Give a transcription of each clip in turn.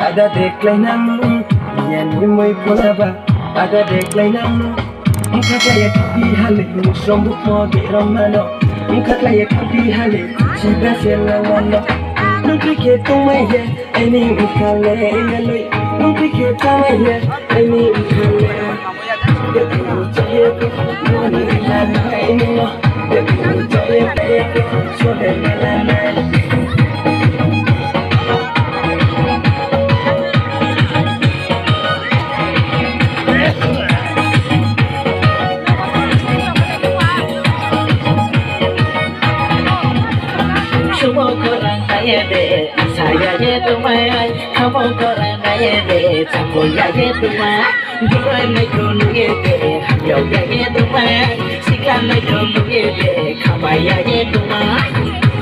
Ada declinando, yani moi polaba. Ada declinando, mkakaya kapi hale, musombu mobe romano. Mkakaya kapi hale, chibasela wano. Numpike tumaye, eni mkale yaloy. Numpike tumaye, eni mkale. Deku chaye ko, moni lana eni no. Deku chaye ko, sobe lana. Come on, Corangayede, Sayayedumai, come on, Corangayede, Tapoyayedumai, Duranayunuyede, Yoyayedumai, Sikanayunuyede, Kabayayedumai.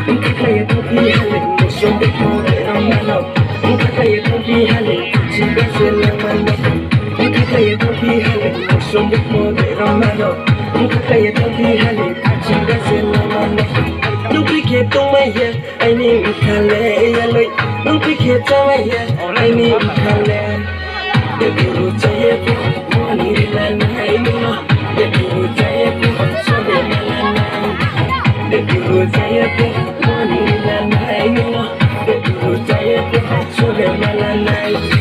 Mkakaya kapi hale, musombu mobe romano. Mkakaya kapi hale, chibasela wano. Mkakaya kapi hale, musombu mobe romano. Mkakaya kapi hale, chibasela wano. Numpike tumaye, eni mkale yaloy. Numpike tumaye, eni mkale. Deku chaye ko, moni lana eni no. Deku chaye ko, sobe lana. Deku chaye ko, moni lana eni no. Deku chaye ko, sobe lana.